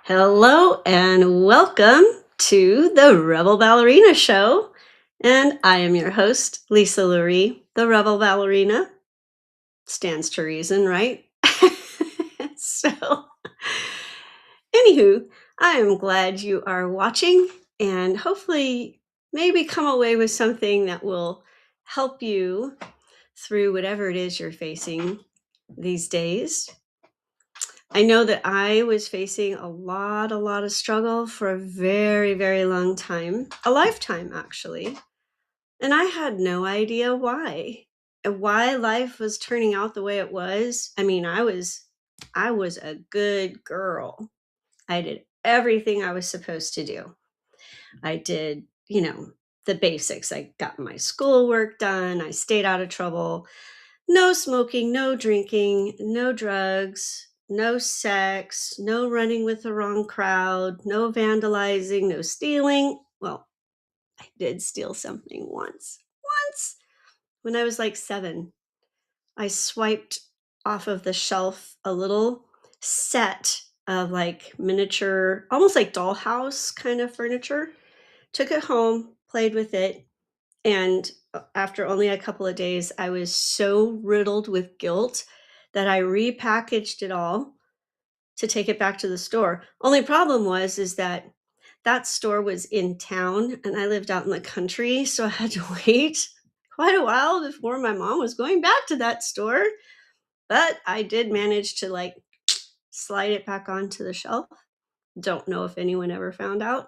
Hello and welcome to the Rebel Ballerina Show. And I am your host, Lisa Loree. The Rebel Ballerina stands to reason, right? so, anywho, I am glad you are watching and hopefully maybe come away with something that will help you through whatever it is you're facing these days. I know that I was facing a lot of struggle for a very, very long time, a lifetime actually. And I had no idea why and why life was turning out the way it was. I mean, I was a good girl. I did everything I was supposed to do. I did, the basics. I got my schoolwork done. I stayed out of trouble. No smoking, no drinking, no drugs, no sex, no running with the wrong crowd, no vandalizing, no stealing. Well, I did steal something once. Once when I was like 7, I swiped off of the shelf a little set of like miniature, almost like dollhouse kind of furniture. Took it home, played with it, and after only a couple of days, I was so riddled with guilt that I repackaged it all to take it back to the store. Only problem was is that that store was in town and I lived out in the country, so I had to wait quite a while before my mom was going back to that store. But I did manage to like slide it back onto the shelf. Don't know if anyone ever found out.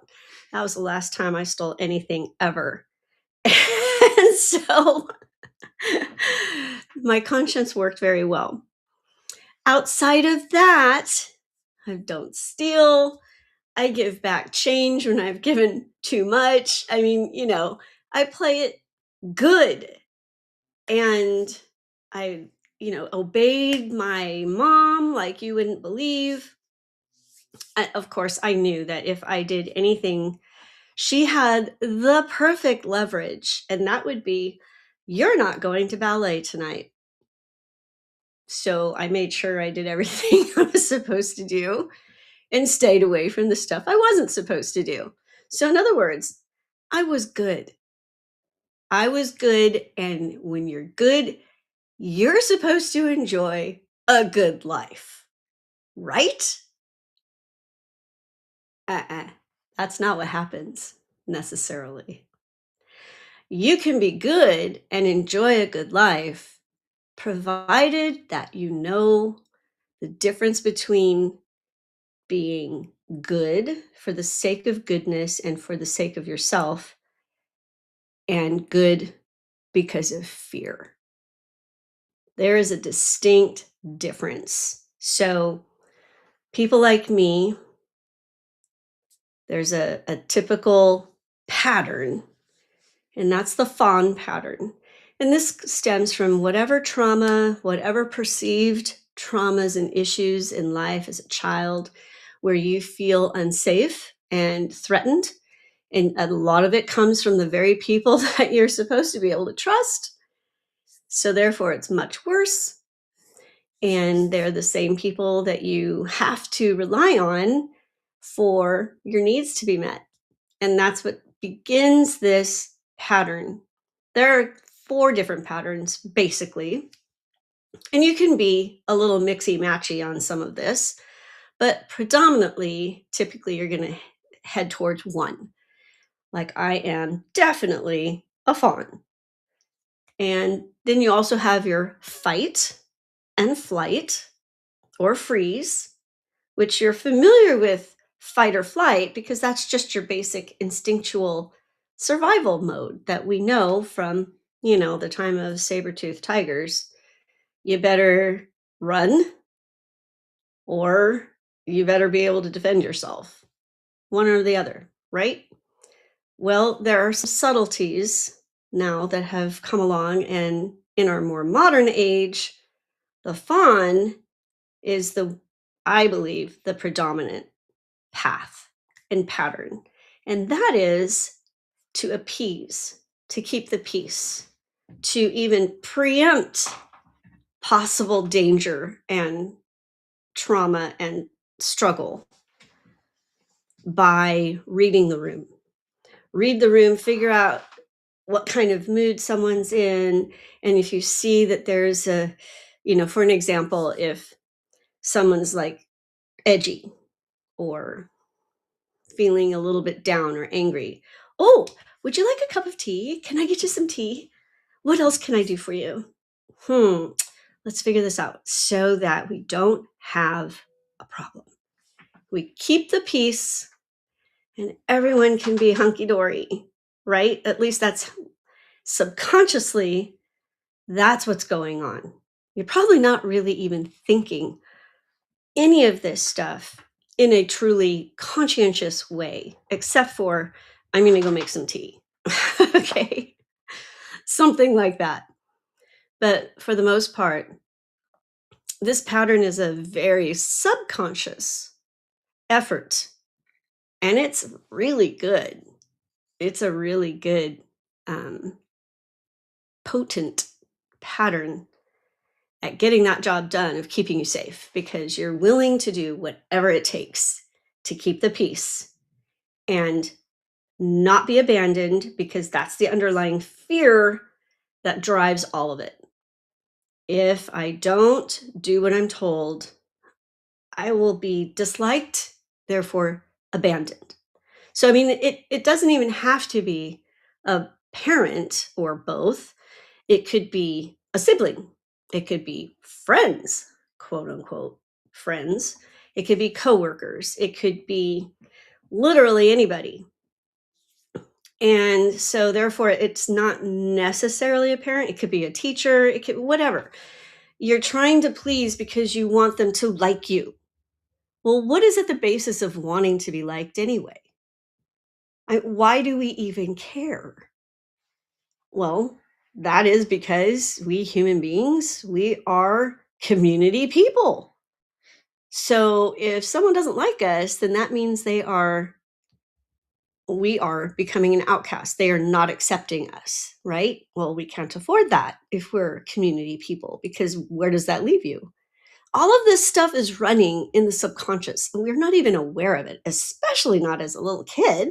That was the last time I stole anything ever. And so my conscience worked very well. Outside of that, I don't steal. I give back change when I've given too much. I mean, I play it good. And I, obeyed my mom like you wouldn't believe. Of course, I knew that if I did anything, she had the perfect leverage, and that would be, you're not going to ballet tonight. So I made sure I did everything I was supposed to do and stayed away from the stuff I wasn't supposed to do. So, in other words, I was good. I was good. And when you're good, you're supposed to enjoy a good life, right? That's not what happens necessarily. You can be good and enjoy a good life, provided that you know the difference between being good for the sake of goodness and for the sake of yourself, and good because of fear. There is a distinct difference. So, people like me, there's a typical pattern, and that's the fawn pattern. And this stems from whatever trauma, whatever perceived traumas and issues in life as a child where you feel unsafe and threatened. And a lot of it comes from the very people that you're supposed to be able to trust. So therefore, it's much worse. And they're the same people that you have to rely on for your needs to be met. And that's what begins this pattern. There are 4 different patterns, basically. And you can be a little mixy-matchy on some of this, but predominantly, typically, you're going to head towards one. Like I am definitely a fawn. And then you also have your fight and flight or freeze, which you're familiar with fight or flight because that's just your basic instinctual survival mode that we know from, the time of saber-toothed tigers. You better run or you better be able to defend yourself. One or the other, right? Well, there are some subtleties now that have come along, and in our more modern age, the fawn is I believe, the predominant path and pattern. And that is to appease, to keep the peace, to even preempt possible danger and trauma and struggle. by reading the room. Read the room, figure out what kind of mood someone's in. And if you see that there's for an example, if someone's like edgy or feeling a little bit down or angry, oh, would you like a cup of tea? Can I get you some tea? What else can I do for you? Let's figure this out so that we don't have a problem. We keep the peace and everyone can be hunky dory, right? At least that's subconsciously, that's what's going on. You're probably not really even thinking any of this stuff in a truly conscientious way, except for, I'm going to go make some tea. Okay. Something like that. But for the most part, this pattern is a very subconscious effort, and it's really good. It's a really good, um, potent pattern at getting that job done of keeping you safe because you're willing to do whatever it takes to keep the peace and not be abandoned because that's the underlying fear that drives all of it. If I don't do what I'm told, I will be disliked, therefore abandoned. So, I mean, it doesn't even have to be a parent or both. It could be a sibling. It could be friends, quote unquote friends. It could be coworkers. It could be literally anybody. And so therefore it's not necessarily a parent. It could be a teacher. It could whatever. You're trying to please because you want them to like you. Well, what is at the basis of wanting to be liked anyway? Why do we even care? Well, that is because we human beings, we are community people. So if someone doesn't like us, then that means we are becoming an outcast. They are not accepting us, right? Well, we can't afford that if we're community people because where does that leave you? All of this stuff is running in the subconscious and we're not even aware of it, especially not as a little kid.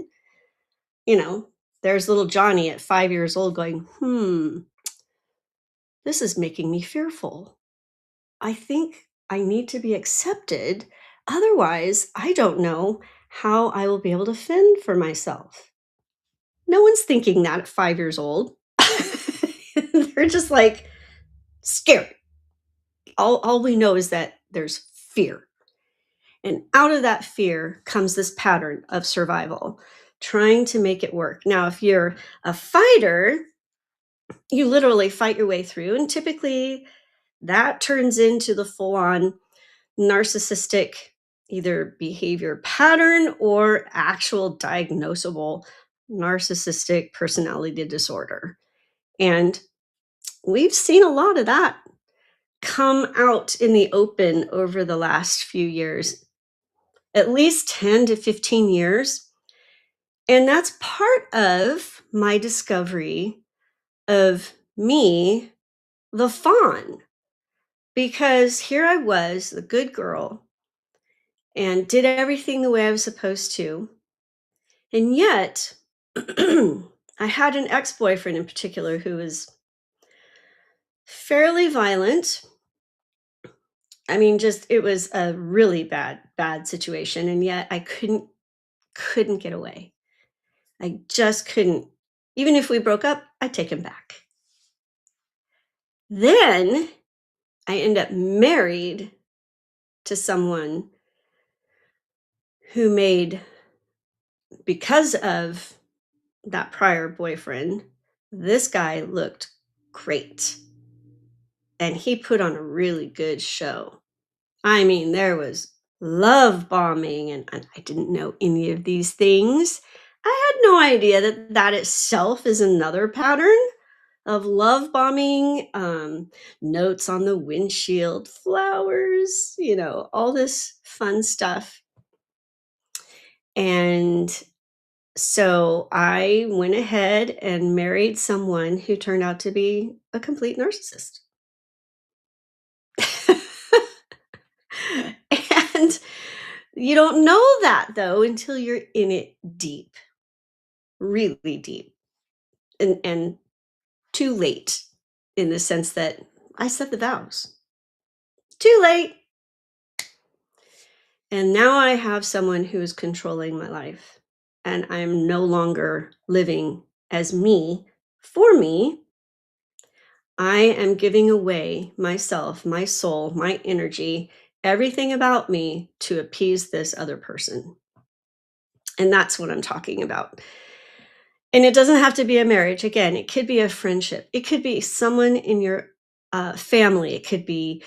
You know, there's little Johnny at 5 years old going, this is making me fearful. I think I need to be accepted. Otherwise, I don't know how I will be able to fend for myself. No one's thinking that at 5 years old. They're just like scared. All we know is that there's fear. And out of that fear comes this pattern of survival, trying to make it work. Now, if you're a fighter, you literally fight your way through. And typically that turns into the full on narcissistic either behavior pattern or actual diagnosable narcissistic personality disorder. And we've seen a lot of that come out in the open over the last few years, at least 10 to 15 years. And that's part of my discovery of me, the fawn, because here I was, the good girl, and did everything the way I was supposed to. And yet, I had an ex boyfriend in particular who was fairly violent. I mean, just it was a really bad situation. And yet I couldn't get away. I just couldn't. Even if we broke up, I'd take him back. Then I end up married to someone who made, because of that prior boyfriend, this guy looked great. And he put on a really good show. I mean, there was love bombing, and I didn't know any of these things. I had no idea that that itself is another pattern of love bombing, notes on the windshield, flowers, all this fun stuff. And so I went ahead and married someone who turned out to be a complete narcissist. And You don't know that though until you're in it deep, really deep, and too late in the sense that I said the vows. Too late. And now I have someone who is controlling my life. And I'm no longer living as me for me. I am giving away myself, my soul, my energy, everything about me to appease this other person. And that's what I'm talking about. And it doesn't have to be a marriage. Again, it could be a friendship. It could be someone in your family. It could be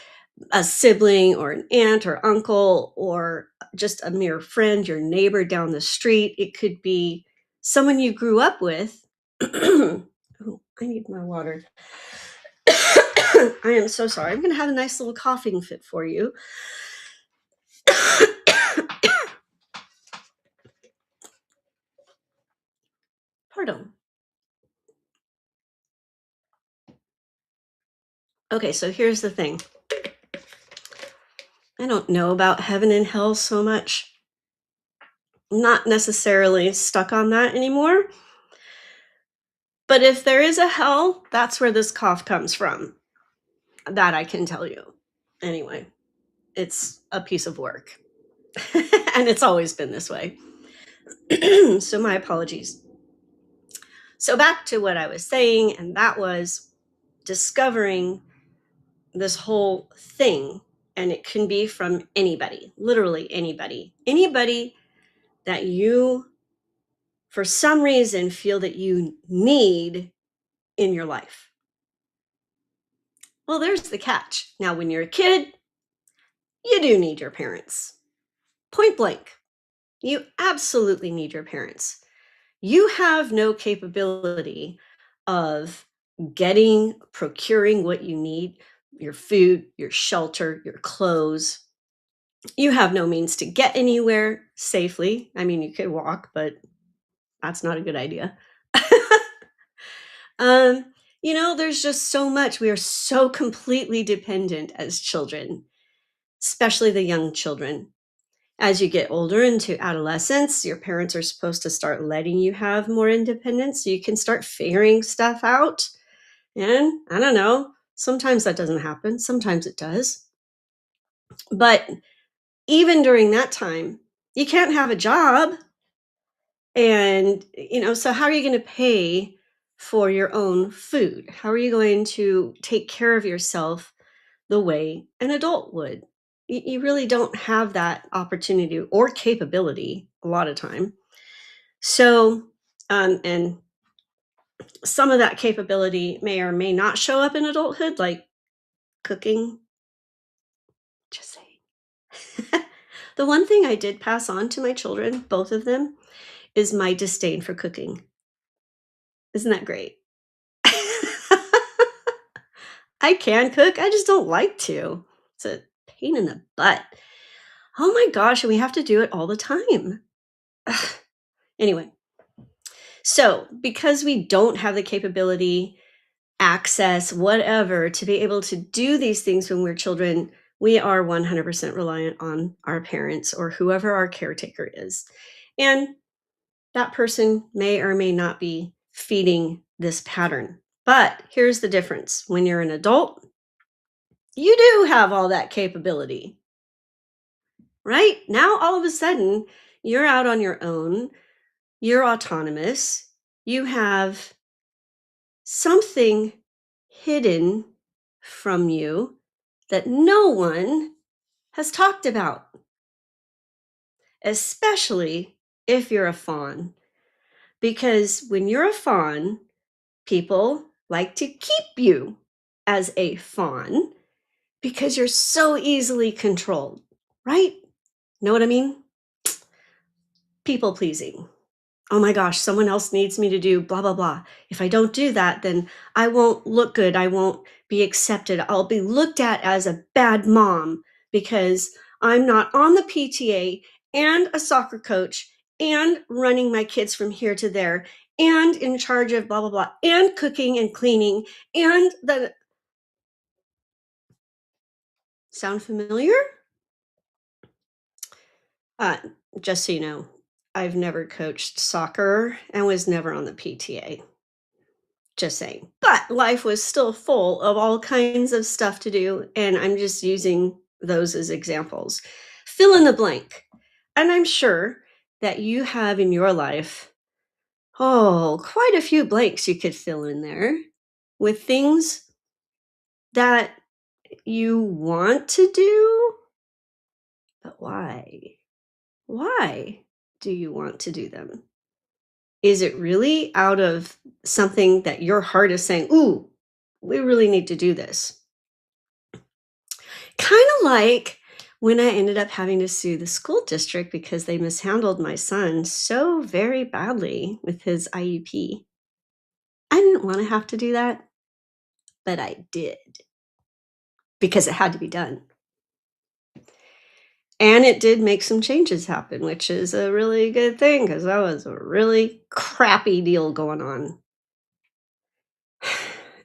a sibling or an aunt or uncle or just a mere friend, your neighbor down the street. It could be someone you grew up with. Oh, I need my water. I am so sorry. I'm going to have a nice little coughing fit for you. Pardon. Okay, so here's the thing. I don't know about heaven and hell so much. Not necessarily stuck on that anymore. But if there is a hell, that's where this cough comes from. That I can tell you. Anyway, it's a piece of work. And it's always been this way. So my apologies. So back to what I was saying, and that was discovering this whole thing. And it can be from anybody, literally anybody. Anybody that you, for some reason, feel that you need in your life. Well, there's the catch. Now, when you're a kid, you do need your parents. Point blank. You absolutely need your parents. You have no capability of procuring what you need, your food, your shelter, your clothes. You have no means to get anywhere safely. I mean, you could walk, but that's not a good idea. um, there's just so much. We are so completely dependent as children, especially the young children. As you get older into adolescence, your parents are supposed to start letting you have more independence so you can start figuring stuff out. And I don't know, sometimes that doesn't happen, sometimes it does. But even during that time, you can't have a job. And, so how are you going to pay for your own food? How are you going to take care of yourself the way an adult would? You really don't have that opportunity or capability a lot of time. So, and some of that capability may or may not show up in adulthood, like cooking. Just saying. The one thing I did pass on to my children, both of them, is my disdain for cooking. Isn't that great? I can cook, I just don't like to. It's a pain in the butt. Oh my gosh, and we have to do it all the time. Ugh. Anyway, so because we don't have the capability, access, whatever, to be able to do these things when we're children, we are 100% reliant on our parents or whoever our caretaker is. And that person may or may not be feeding this pattern. But here's the difference. When you're an adult, you do have all that capability, right? Now, all of a sudden, you're out on your own. You're autonomous. You have something hidden from you that no one has talked about, especially if you're a fawn. Because when you're a fawn, people like to keep you as a fawn because you're so easily controlled, right? Know what I mean? People pleasing. Oh my gosh, someone else needs me to do blah, blah, blah. If I don't do that, then I won't look good. I won't be accepted. I'll be looked at as a bad mom because I'm not on the PTA and a soccer coach and running my kids from here to there and in charge of blah, blah, blah, and cooking and cleaning and the. Sound familiar? Uh, just so you know, I've never coached soccer and was never on the PTA. Just saying. But life was still full of all kinds of stuff to do, and I'm just using those as examples. Fill in the blank. And I'm sure that you have in your life, oh, quite a few blanks you could fill in there with things that you want to do, but why? Why do you want to do them? Is it really out of something that your heart is saying, "Ooh, we really need to do this"? Kinda like when I ended up having to sue the school district because they mishandled my son so very badly with his IEP. I didn't wanna have to do that, but I did because it had to be done. And it did make some changes happen, which is a really good thing because that was a really crappy deal going on.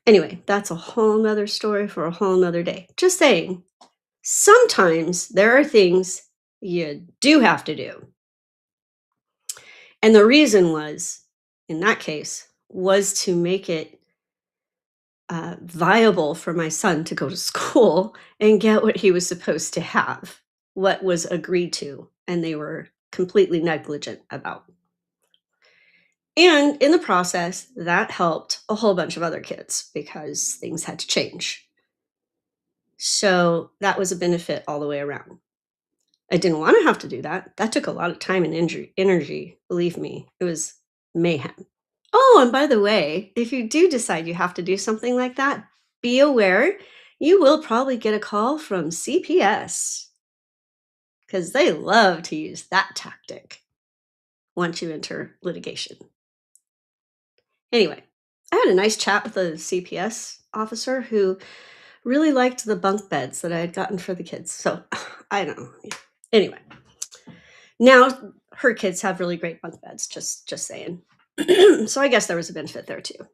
Anyway, that's a whole nother story for a whole nother day. Just saying, sometimes there are things you do have to do. And the reason was, in that case, was to make it viable for my son to go to school and get what he was supposed to have, what was agreed to, and they were completely negligent about. And in the process, that helped a whole bunch of other kids because things had to change. So that was a benefit all the way around. I didn't want to have to do that. That took a lot of time and energy, believe me. It was mayhem. Oh, and by the way, if you do decide you have to do something like that, be aware you will probably get a call from CPS because they love to use that tactic once you enter litigation. Anyway, I had a nice chat with a CPS officer who really liked the bunk beds that I had gotten for the kids. So I don't know. Anyway, now her kids have really great bunk beds, just saying. So I guess there was a benefit there too.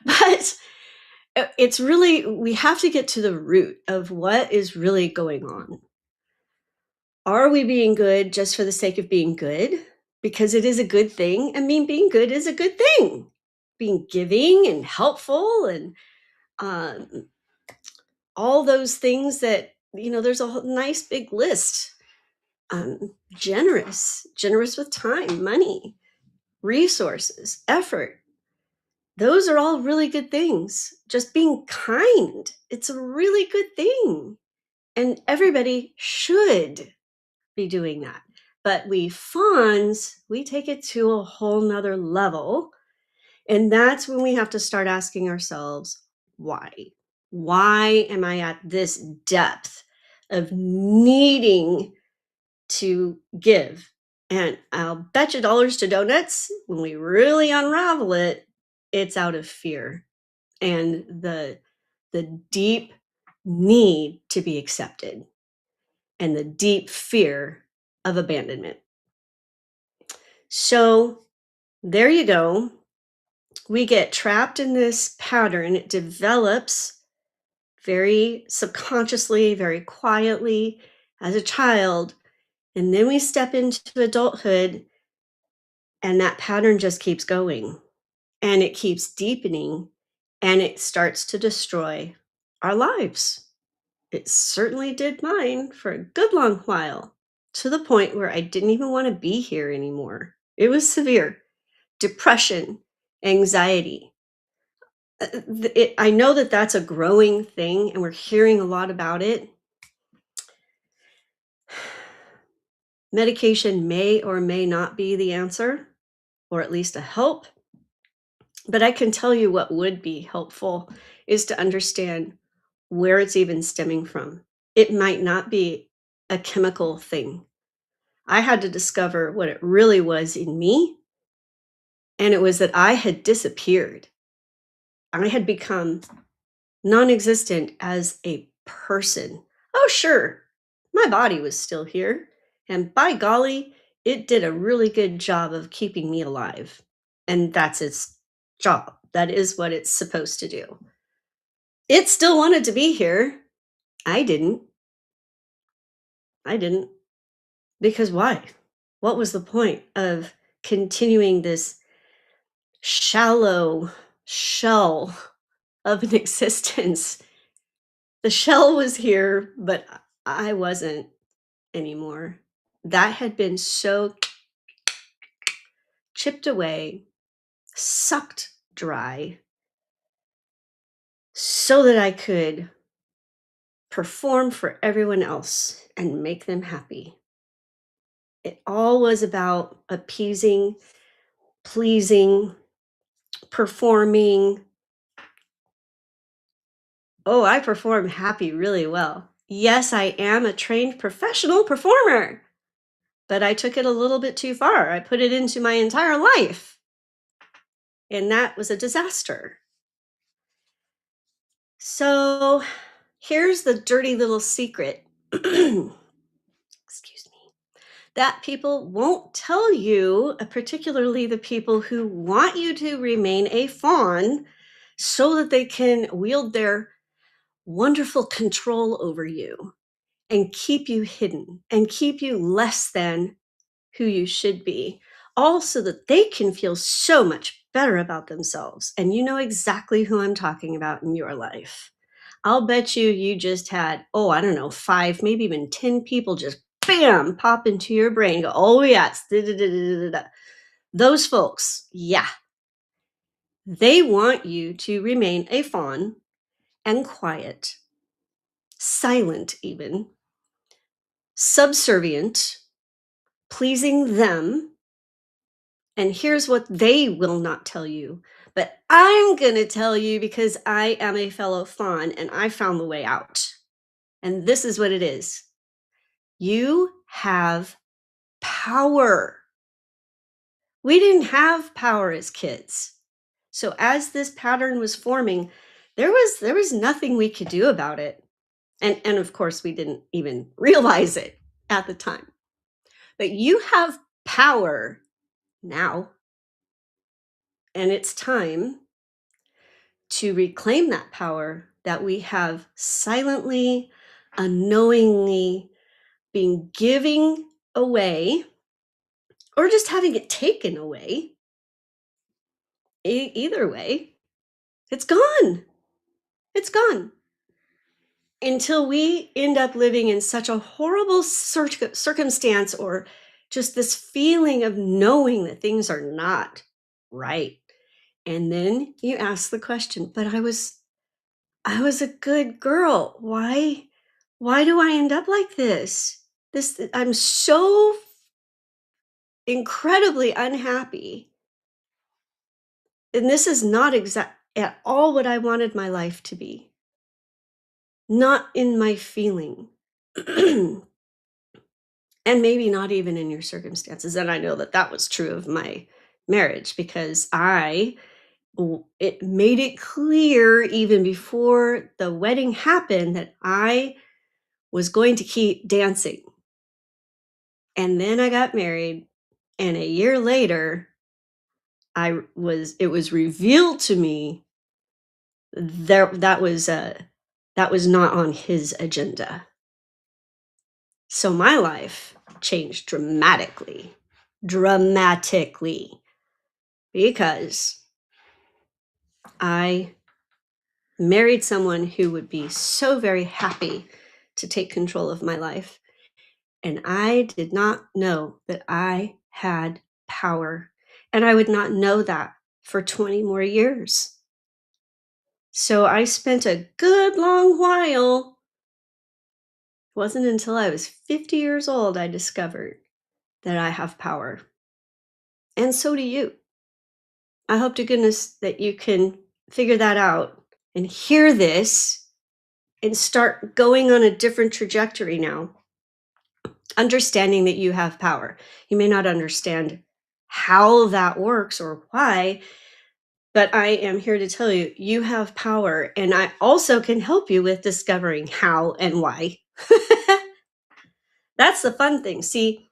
But it's really we have to get to the root of what is really going on. Are we being good just for the sake of being good? Because it is a good thing. I mean, being good is a good thing. Being giving and helpful and um, all those things that, there's a nice big list. Generous with time, money, resources, effort. Those are all really good things. Just being kind, it's a really good thing. And everybody should be doing that. But we fawns, we take it to a whole nother level. And that's when we have to start asking ourselves, why? Why am I at this depth of needing to give? And I'll bet you dollars to donuts, when we really unravel it, it's out of fear and the deep need to be accepted and the deep fear of abandonment. So there you go. We get trapped in this pattern. It develops very subconsciously, very quietly as a child. And then we step into adulthood, and that pattern just keeps going and it keeps deepening and it starts to destroy our lives. It certainly did mine for a good long while, to the point where I didn't even want to be here anymore. It was severe. Depression, anxiety. I know that that's a growing thing and we're hearing a lot about it. Medication may or may not be the answer, or at least a help. But I can tell you what would be helpful is to understand where it's even stemming from. It might not be a chemical thing. I had to discover what it really was in me, and it was that I had disappeared. I had become non existent as a person. Oh, sure, my body was still here, and by golly, it did a really good job of keeping me alive. And that's its job. That is what it's supposed to do. It still wanted to be here. I didn't. I didn't. Because why? What was the point of continuing this shallow shell of an existence? The shell was here, but I wasn't anymore. That had been so chipped away, sucked dry, so that I could perform for everyone else and make them happy. It all was about appeasing, pleasing, performing. Oh, I perform happy really well. Yes, I am a trained professional performer, but I took it a little bit too far. I put it into my entire life, and that was a disaster. So here's the dirty little secret. Excuse me. That people won't tell you, particularly the people who want you to remain a fawn so that they can wield their wonderful control over you and keep you hidden and keep you less than who you should be, all so that they can feel so much better about themselves. And you know exactly who I'm talking about in your life. I'll bet you just had, oh, I don't know, 5, maybe even 10 people just bam, pop into your brain. Go, oh, yes. Da, da, da, da, da, da. Those folks, yeah, they want you to remain a fawn and quiet, silent, even subservient, pleasing them. And here's what they will not tell you, but I'm going to tell you because I am a fellow fawn and I found the way out. And this is what it is. You have power. We didn't have power as kids. So as this pattern was forming, there was nothing we could do about it. And of course we didn't even realize it at the time. But you have power now. And it's time to reclaim that power that we have silently, unknowingly been giving away or just having it taken away. Either way, it's gone. It's gone. Until we end up living in such a horrible circumstance or just this feeling of knowing that things are not right. And then you ask the question, but I was a good girl. Why do I end up like this? I'm so incredibly unhappy. And this is not at all what I wanted my life to be. Not in my feeling. And maybe not even in your circumstances. And I know that that was true of my marriage because it made it clear even before the wedding happened that I was going to keep dancing. And then I got married, and a year later, it was revealed to me that was not on his agenda. So my life changed dramatically, because I married someone who would be so very happy to take control of my life. And I did not know that I had power. And I would not know that for 20 more years. So I spent a good long while. It wasn't until I was 50 years old I discovered that I have power. And so do you. I hope to goodness that you can figure that out and hear this and start going on a different trajectory now. Understanding that you have power. You may not understand how that works or why, but I am here to tell you, you have power. And I also can help you with discovering how and why. That's the fun thing. See,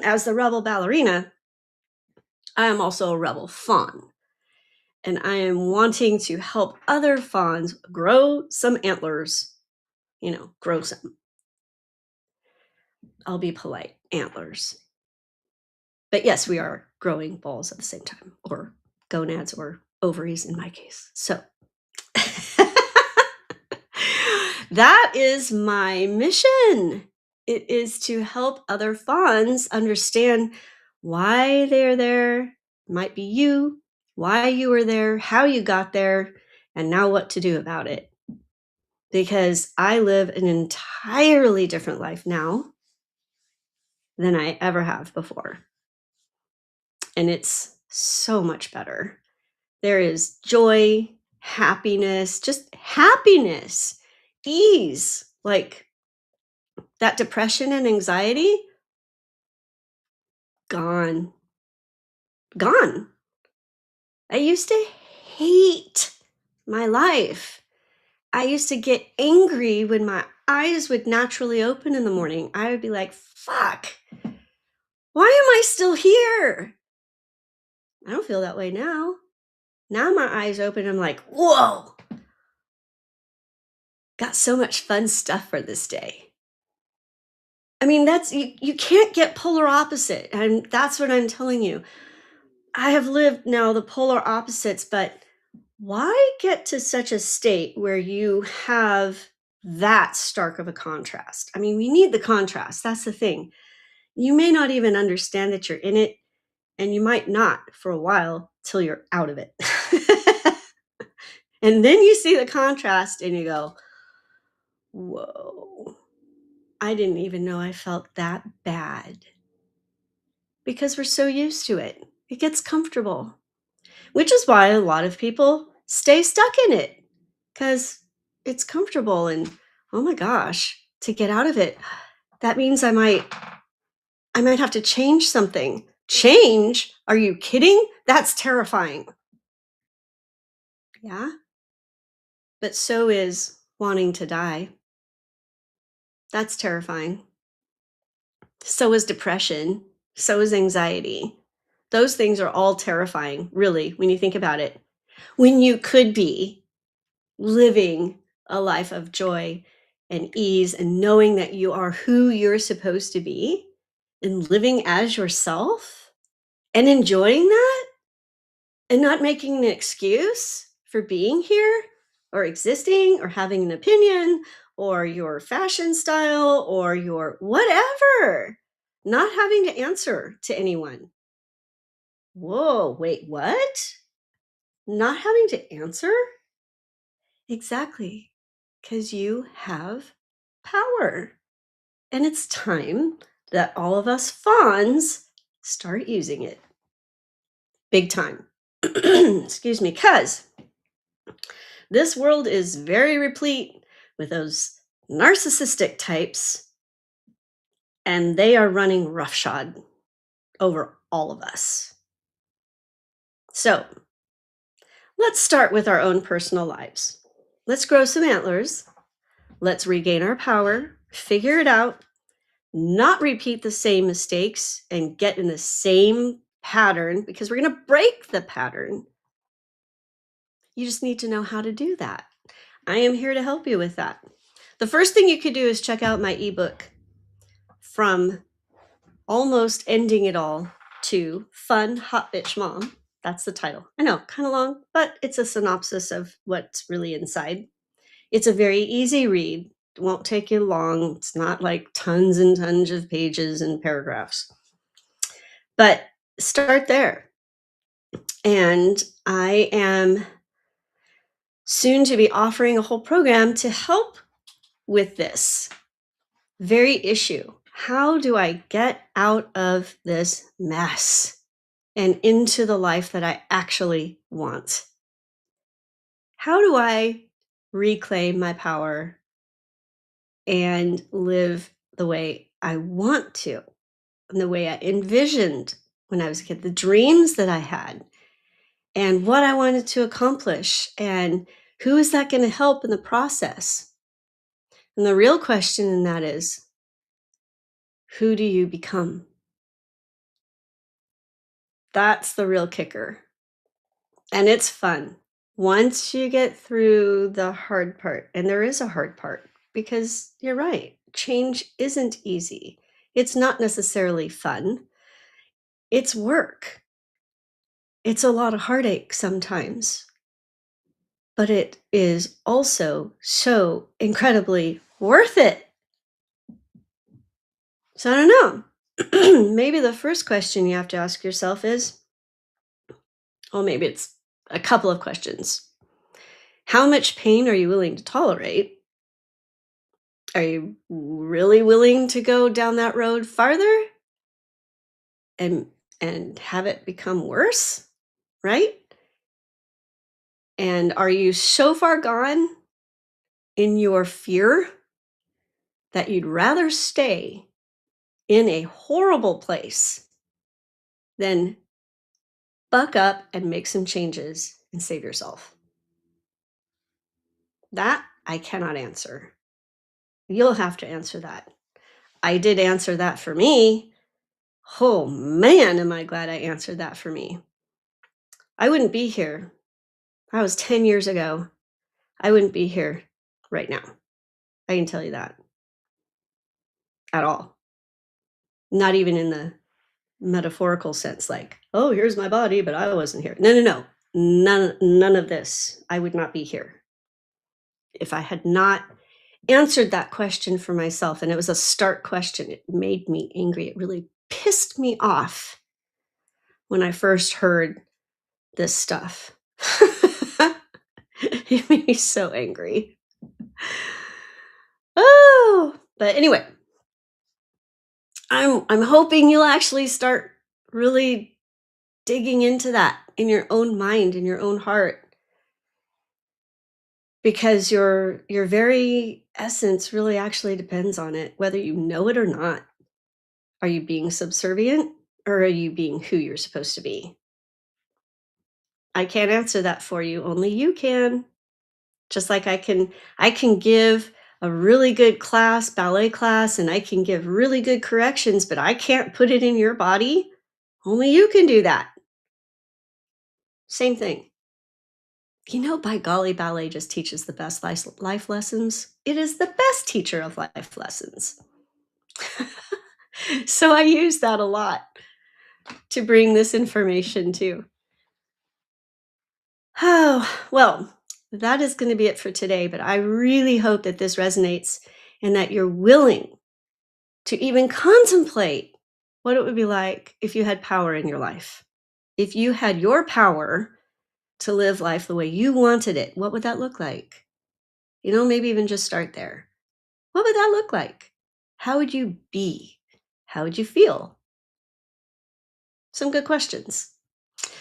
as the rebel ballerina, I am also a rebel fawn. And I am wanting to help other fawns grow some antlers, grow some. I'll be polite, antlers. But yes, we are growing balls at the same time, or gonads or ovaries in my case. So that is my mission. It is to help other fawns understand why they're there, might be you, why you were there, how you got there, and now what to do about it. Because I live an entirely different life now than I ever have before. And it's so much better. There is joy, happiness, just happiness, ease. Like that depression and anxiety, gone. Gone. I used to hate my life. I used to get angry when my eyes would naturally open in the morning. I would be like, fuck, why am I still here? I don't feel that way now. Now my eyes open, I'm like, whoa, got so much fun stuff for this day. I mean, that's you can't get polar opposite. And that's what I'm telling you. I have lived now the polar opposites, but why get to such a state where you have that stark of a contrast? I mean, we need the contrast. That's the thing. You may not even understand that you're in it, and you might not for a while till you're out of it. And then you see the contrast and you go, whoa, I didn't even know I felt that bad. Because we're so used to it. It gets comfortable, which is why a lot of people stay stuck in it because it's comfortable. And oh my gosh, to get out of it, that means I might have to change something. Change? Are you kidding? That's terrifying. Yeah. But so is wanting to die. That's terrifying. So is depression. So is anxiety. Those things are all terrifying, really, when you think about it. When you could be living a life of joy and ease and knowing that you are who you're supposed to be and living as yourself and enjoying that and not making an excuse for being here or existing or having an opinion or your fashion style or your whatever, not having to answer to anyone. Whoa, wait, what? Not having to answer? Exactly. Because you have power. And it's time that all of us fawns start using it. Big time. Excuse me, because this world is very replete with those narcissistic types, and they are running roughshod over all of us. So let's start with our own personal lives. Let's grow some antlers. Let's regain our power, figure it out, not repeat the same mistakes and get in the same pattern because we're going to break the pattern. You just need to know how to do that. I am here to help you with that. The first thing you could do is check out my ebook, From Almost Ending It All to Fun Hot Bitch Mom. That's the title. I know, kind of long, but it's a synopsis of what's really inside. It's a very easy read. It won't take you long. It's not like tons and tons of pages and paragraphs. But start there. And I am soon to be offering a whole program to help with this very issue. How do I get out of this mess and into the life that I actually want? How do I reclaim my power and live the way I want to, and the way I envisioned when I was a kid, the dreams that I had, and what I wanted to accomplish, and who is that going to help in the process? And the real question in that is, who do you become? That's the real kicker. And it's fun. Once you get through the hard part, and there is a hard part, because you're right, change isn't easy. It's not necessarily fun. It's work. It's a lot of heartache sometimes, but it is also so incredibly worth it. So I don't know. Maybe the first question you have to ask yourself is, well, maybe it's a couple of questions. How much pain are you willing to tolerate? Are you really willing to go down that road farther and have it become worse, right? And are you so far gone in your fear that you'd rather stay in a horrible place than buck up and make some changes and save yourself? That I cannot answer. You'll have to answer that. I did answer that for me. Oh man, am I glad I answered that for me. I wouldn't be here. That was 10 years ago. I wouldn't be here right now. I can tell you that at all. Not even in the metaphorical sense, like, oh, here's my body, but I wasn't here. No, no, no. None of this. I would not be here if I had not answered that question for myself. And it was a stark question. It made me angry. It really pissed me off when I first heard this stuff. It made me so angry. Oh, but anyway, I'm hoping you'll actually start really digging into that in your own mind, in your own heart, because your very essence really actually depends on it, whether you know it or not. Are you being subservient, or are you being who you're supposed to be? I can't answer that for you. Only you can. Just like I can give a really good class, ballet class, and I can give really good corrections, but I can't put it in your body. Only you can do that. Same thing. By golly, ballet just teaches the best life lessons. It is the best teacher of life lessons. So I use that a lot to bring this information to. Oh, well, that is going to be it for today, but I really hope that this resonates and that you're willing to even contemplate what it would be like if you had power in your life. If you had your power to live life the way you wanted it, what would that look like? Maybe even just start there. What would that look like? How would you be? How would you feel? Some good questions.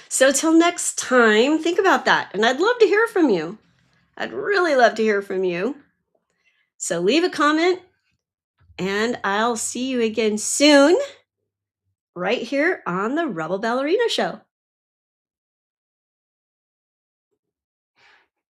So till next time, think about that. And I'd love to hear from you. I'd really love to hear from you. So leave a comment and I'll see you again soon right here on the Rebel Ballerina Show.